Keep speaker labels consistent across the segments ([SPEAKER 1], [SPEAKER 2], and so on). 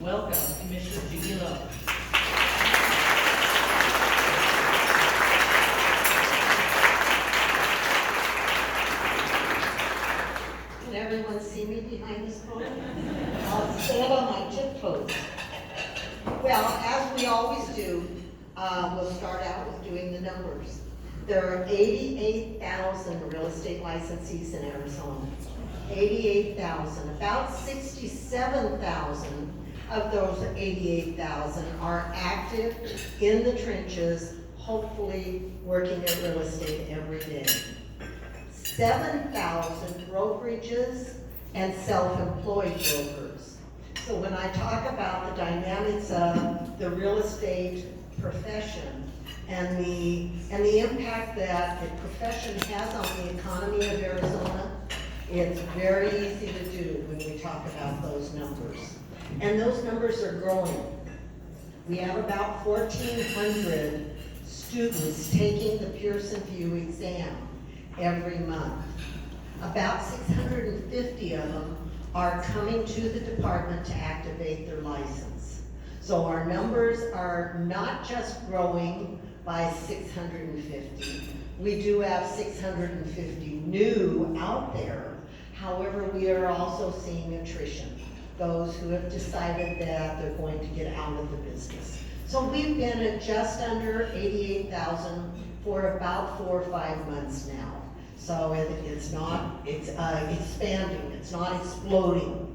[SPEAKER 1] Welcome, Commissioner Judy Lowe.
[SPEAKER 2] Can everyone see me behind this podium? I'll stand on my tiptoes. Well, as we always do, we'll start out with doing the numbers. There are 88,000 real estate licensees in Arizona. 88,000. About 67,000 of those 88,000 are active in the trenches, hopefully working at real estate every day. 7,000 brokerages and self-employed brokers. So when I talk about the dynamics of the real estate profession and the impact that the profession has on the economy of Arizona, it's very easy to do when we talk about those numbers. And those numbers are growing. We have about 1,400 students taking the Pearson VUE exam every month. About 650 of them are coming to the department to activate their license. So our numbers are not just growing by 650. We do have 650 new out there. However, we are also seeing attrition. Those who have decided that they're going to get out of the business. So we've been at just under 88,000 for about 4 or 5 months now. So it's expanding, it's not exploding.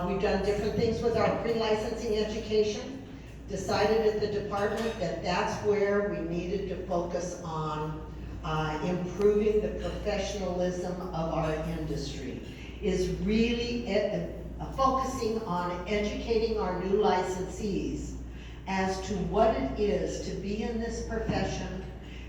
[SPEAKER 2] We've done different things with our pre-licensing education, decided at the department that that's where we needed to focus on improving the professionalism of our industry, is really focusing on educating our new licensees as to what it is to be in this profession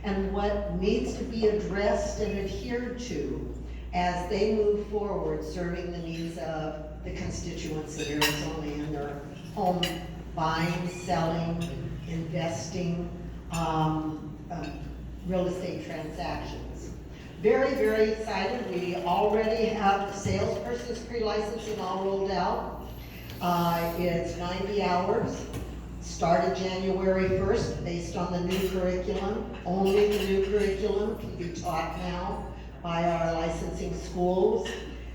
[SPEAKER 2] and what needs to be addressed and adhered to as they move forward serving the needs of the constituents of Arizona in their home buying, selling, investing, real estate transactions. Very, very excited. We already have the salesperson's pre-licensing all rolled out. It's 90 hours. Started January 1st based on the new curriculum. Only the new curriculum can be taught now by our licensing schools.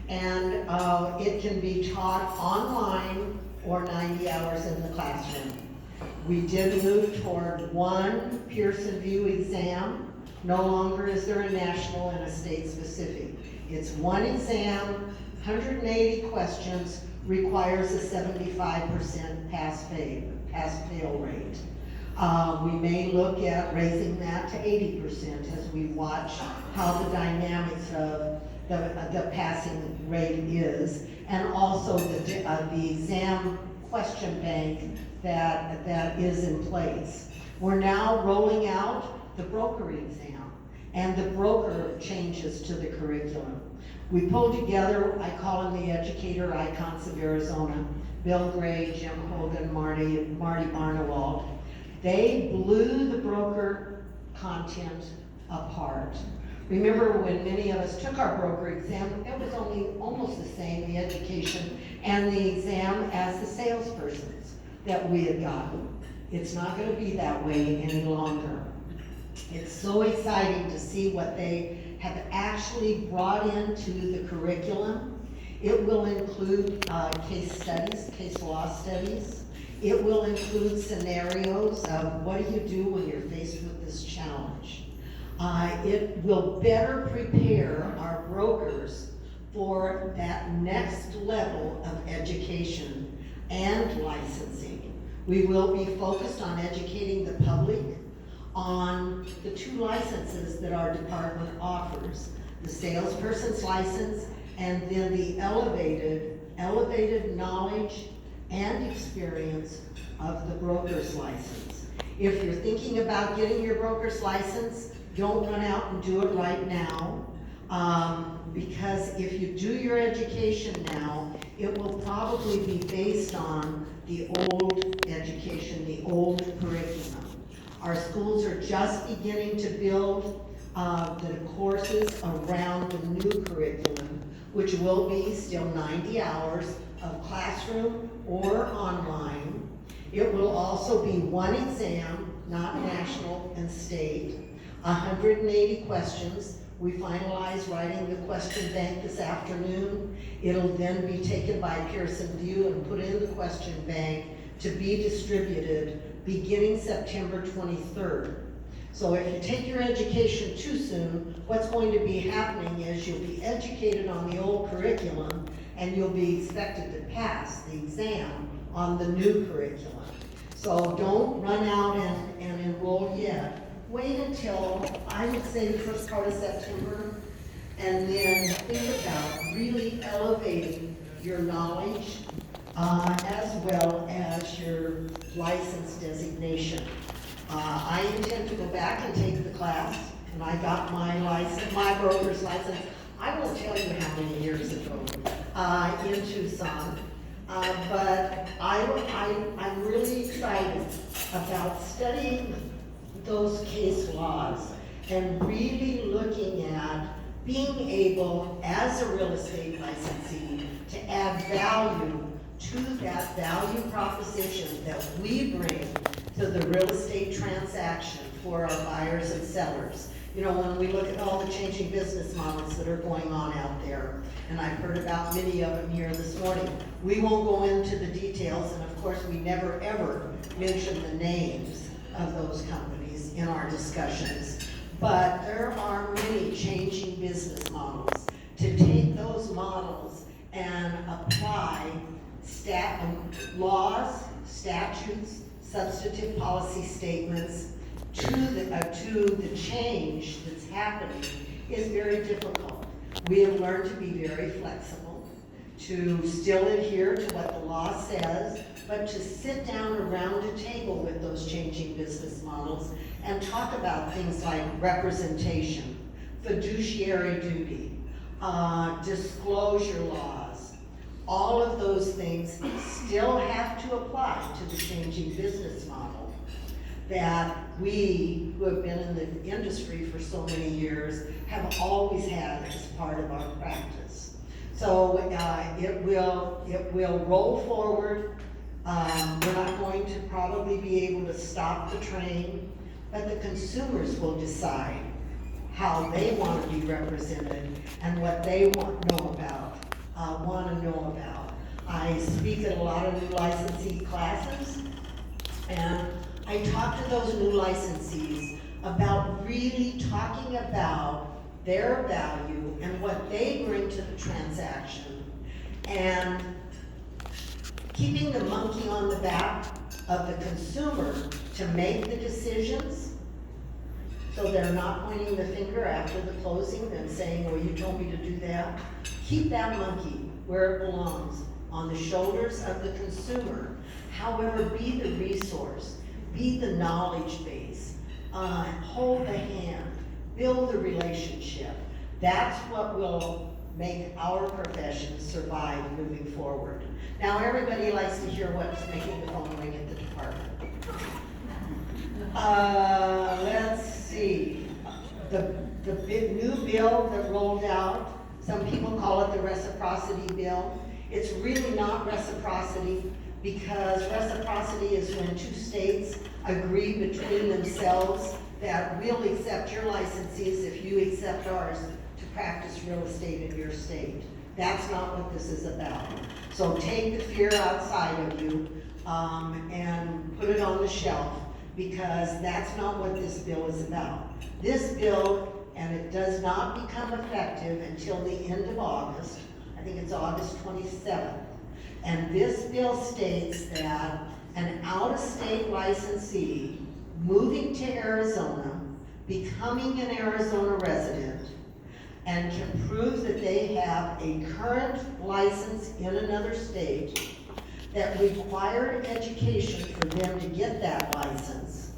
[SPEAKER 2] And it can be taught online or 90 hours in the classroom. We did move toward one Pearson VUE exam. No longer is there a national and a state specific. It's one exam, 180 questions, requires a 75% pass-fail rate. We may look at raising that to 80% as we watch how the dynamics of the passing rate is, and also the exam question bank that is in place. We're now rolling out the broker exam and the broker changes to the curriculum. We pulled together, I call them the educator icons of Arizona, Bill Gray, Jim Hogan, Marty Barnewald. They blew the broker content apart. Remember when many of us took our broker exam, it was only almost the same, the education and the exam, as the salespersons that we had gotten. It's not going to be that way any longer. It's so exciting to see what they have actually brought into the curriculum. It will include case studies, case law studies. It will include scenarios of what do you do when you're faced with this challenge. It will better prepare our brokers for that next level of education and licensing. We will be focused on educating the public on the 2 licenses that our department offers, the salesperson's license and then the elevated knowledge and experience of the broker's license. If you're thinking about getting your broker's license, don't run out and do it right now, because if you do your education now, it will probably be based on the old education, the old curriculum. Our schools are just beginning to build the courses around the new curriculum, which will be still 90 hours of classroom or online. It will also be one exam, not national and state, 180 questions. We finalize writing the question bank this afternoon. It'll then be taken by Pearson VUE and put in the question bank to be distributed beginning September 23rd. So if you take your education too soon, what's going to be happening is you'll be educated on the old curriculum and you'll be expected to pass the exam on the new curriculum. So don't run out and enroll yet. Wait until, I would say, the first part of September, and then think about really elevating your knowledge as well as your license designation. I intend to go back and take the class, and I got my license, my broker's license, I won't tell you how many years ago, in Tucson. But I'm really excited about studying those case laws and really looking at being able, as a real estate licensee, to add value to that value proposition that we bring to the real estate transaction for our buyers and sellers. You know, when we look at all the changing business models that are going on out there, and I've heard about many of them here this morning, we won't go into the details, and of course we never ever mention the names of those companies in our discussions. But there are many changing business models. To take those models and apply laws, statutes, substantive policy statements to the change that's happening is very difficult. We have learned to be very flexible, to still adhere to what the law says, but to sit down around a table with those changing business models and talk about things like representation, fiduciary duty, disclosure laws. All of those things still have to apply to the changing business model that we, who have been in the industry for so many years, have always had as part of our practice. So it will roll forward. We're not going to probably be able to stop the train, but the consumers will decide how they want to be represented and what they want to know about. I speak at a lot of new licensee classes, and I talk to those new licensees about really talking about their value and what they bring to the transaction, and keeping the monkey on the back of the consumer to make the decisions, so they're not pointing the finger after the closing and saying, well, you told me to do that. Keep that monkey where it belongs, on the shoulders of the consumer. However, be the resource, be the knowledge base, hold the hand, build the relationship. That's what will make our profession survive moving forward. Now, everybody likes to hear what's making the phone ring at the department. Let's see. The big new bill that rolled out, some people call it the reciprocity bill. It's really not reciprocity, because reciprocity is when two states agree between themselves that we'll accept your licensees if you accept ours to practice real estate in your state. That's not what this is about. So take the fear outside of you and put it on the shelf, because that's not what this bill is about. This bill, and it does not become effective until the end of August. I think it's August 27th. And this bill states that an out-of-state licensee moving to Arizona, becoming an Arizona resident, and can prove that they have a current license in another state that required education for them to get that license,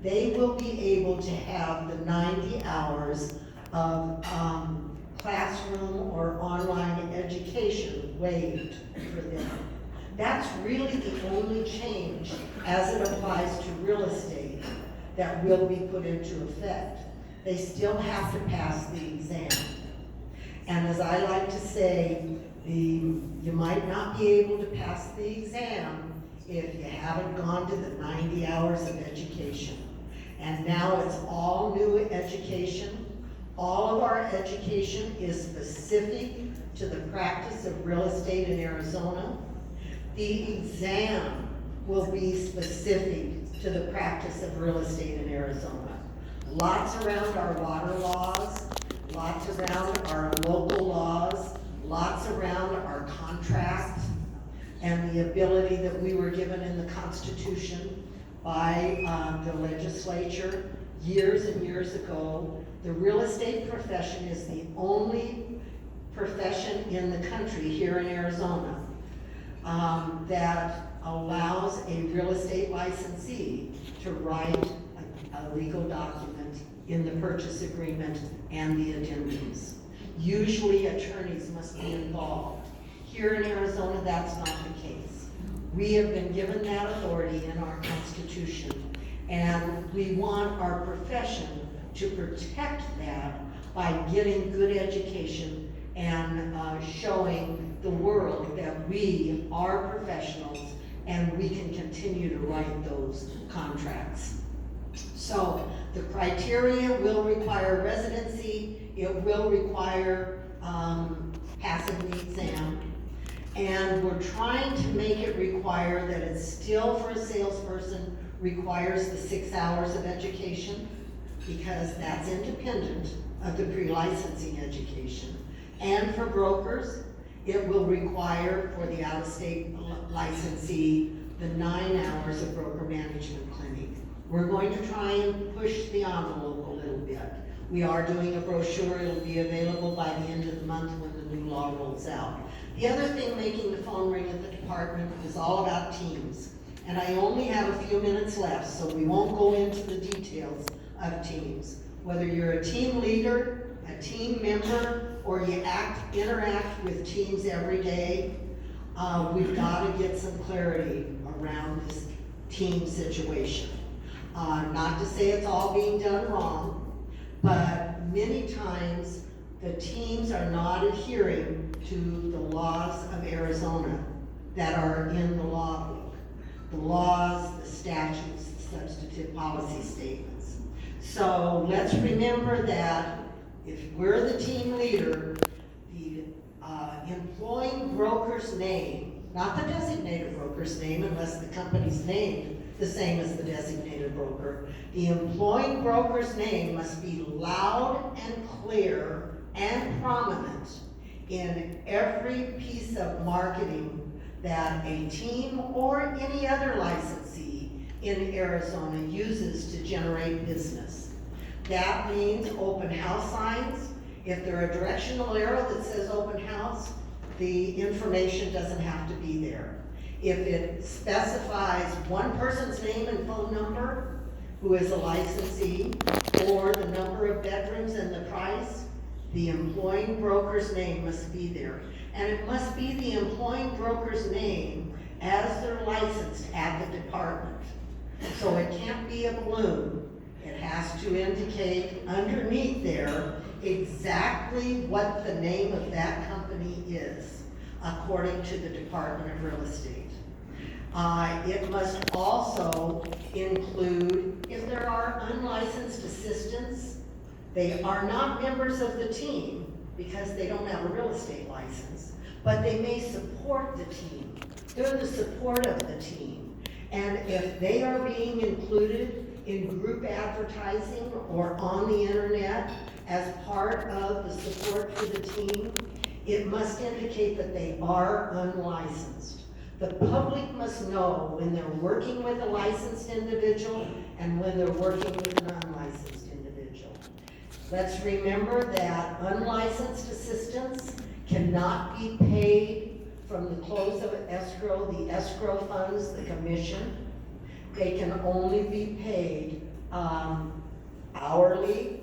[SPEAKER 2] they will be able to have the 90 hours of classroom or online education waived for them. That's really the only change as it applies to real estate that will be put into effect. They still have to pass the exam. And as I like to say, you might not be able to pass the exam if you haven't gone to the 90 hours of education. And now it's all new education. All of our education is specific to the practice of real estate in Arizona. The exam will be specific to the practice of real estate in Arizona. Lots around our water laws, lots around our local laws, lots around our contracts, and the ability that we were given in the Constitution by the legislature years and years ago. The real estate profession is the only profession in the country here in Arizona that allows a real estate licensee to write a legal document in the purchase agreement and the addendums. Usually attorneys must be involved. Here in Arizona, that's not the case. We have been given that authority in our Constitution, and we want our profession to protect that by getting good education and showing the world that we are professionals and we can continue to write those contracts. So the criteria will require residency, it will require passing the exam, and we're trying to make it require that it's still, for a salesperson, requires the 6 hours of education, because that's independent of the pre-licensing education. And for brokers, it will require for the out-of-state licensee the 9 hours of broker management clinic. We're going to try and push the envelope a little bit. We are doing a brochure. It'll be available by the end of the month when the new law rolls out. The other thing making the phone ring at the department is all about teams. And I only have a few minutes left, so we won't go into the details of teams. Whether you're a team leader, a team member, or you interact with teams every day, we've got to get some clarity around this team situation. Not to say it's all being done wrong, but many times the teams are not adhering to the laws of Arizona that are in the law book. The laws, the statutes, the substantive policy statements. So let's remember that if we're the team leader, the employing broker's name, not the designated broker's name unless the company's named the same as the designated broker, the employing broker's name must be loud and clear and prominent in every piece of marketing that a team or any other licensee in Arizona uses to generate business. That means open house signs. If they're a directional arrow that says open house, the information doesn't have to be there. If it specifies one person's name and phone number, who is a licensee, or the number of bedrooms and the price, the employing broker's name must be there. And it must be the employing broker's name as they're licensed at the department. So it can't be a balloon. It has to indicate underneath there exactly what the name of that company is, according to the Department of Real Estate. It must also include, if there are unlicensed assistants, they are not members of the team because they don't have a real estate license, but they may support the team. They're the support of the team. And if they are being included in group advertising or on the internet as part of the support for the team, it must indicate that they are unlicensed. The public must know when they're working with a licensed individual and when they're working with an unlicensed individual. Let's remember that unlicensed assistants cannot be paid from the close of escrow, the escrow funds, the commission. They can only be paid hourly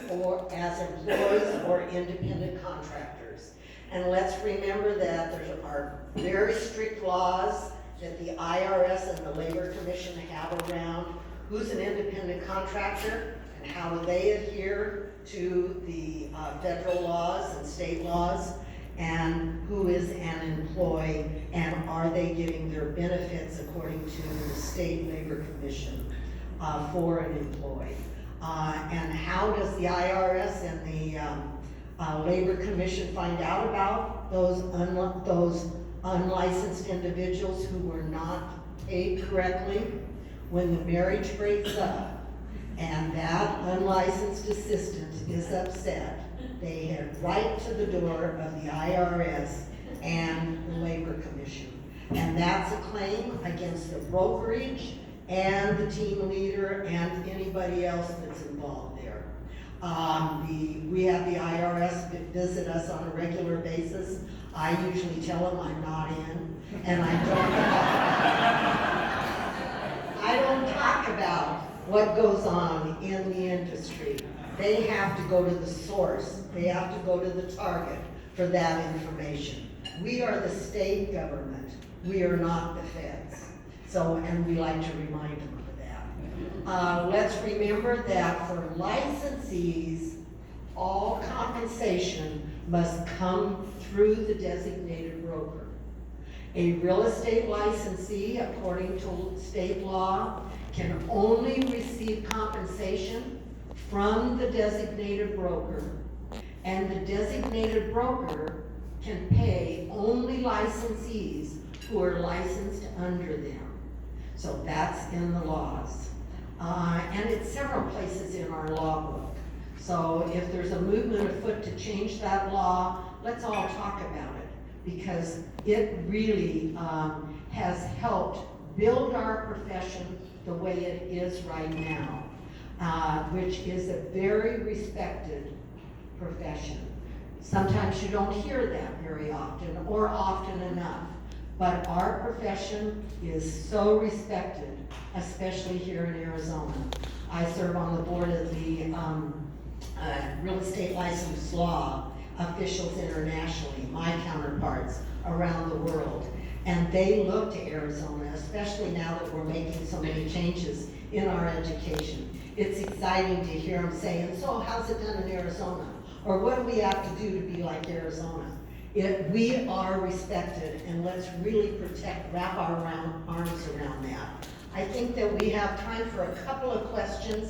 [SPEAKER 2] or as employees or independent contractors. And let's remember that there are very strict laws that the IRS and the Labor Commission have around who's an independent contractor and how do they adhere to the federal laws and state laws, and who is an employee, and are they getting their benefits according to the State Labor Commission for an employee. And how does the IRS and the Labor Commission find out about those unlicensed individuals who were not paid correctly? When the marriage breaks up and that unlicensed assistant is upset, they head right to the door of the IRS and the Labor Commission. And that's a claim against the brokerage and the team leader and anybody else that's involved there. We have the IRS visit us on a regular basis. I usually tell them I'm not in, and I don't talk about what goes on in the industry. They have to go to the source. They have to go to the target for that information. We are the state government. We are not the feds. So, and we like to remind them of that. Let's remember that for licensees, all compensation must come through the designated broker. A real estate licensee, according to state law, can only receive compensation from the designated broker, and the designated broker can pay only licensees who are licensed under them. So that's in the laws. And it's several places in our law book. So if there's a movement afoot to change that law, let's all talk about it, because it really has helped build our profession the way it is right now, which is a very respected profession. Sometimes you don't hear that very often or often enough, but our profession is so respected, especially here in Arizona. I serve on the board of the Real Estate License Law Officials Internationally, my counterparts around the world. And they look to Arizona, especially now that we're making so many changes in our education. It's exciting to hear them saying, so how's it done in Arizona? Or what do we have to do to be like Arizona? We are respected, and let's really wrap our arms around that. I think that we have time for a couple of questions.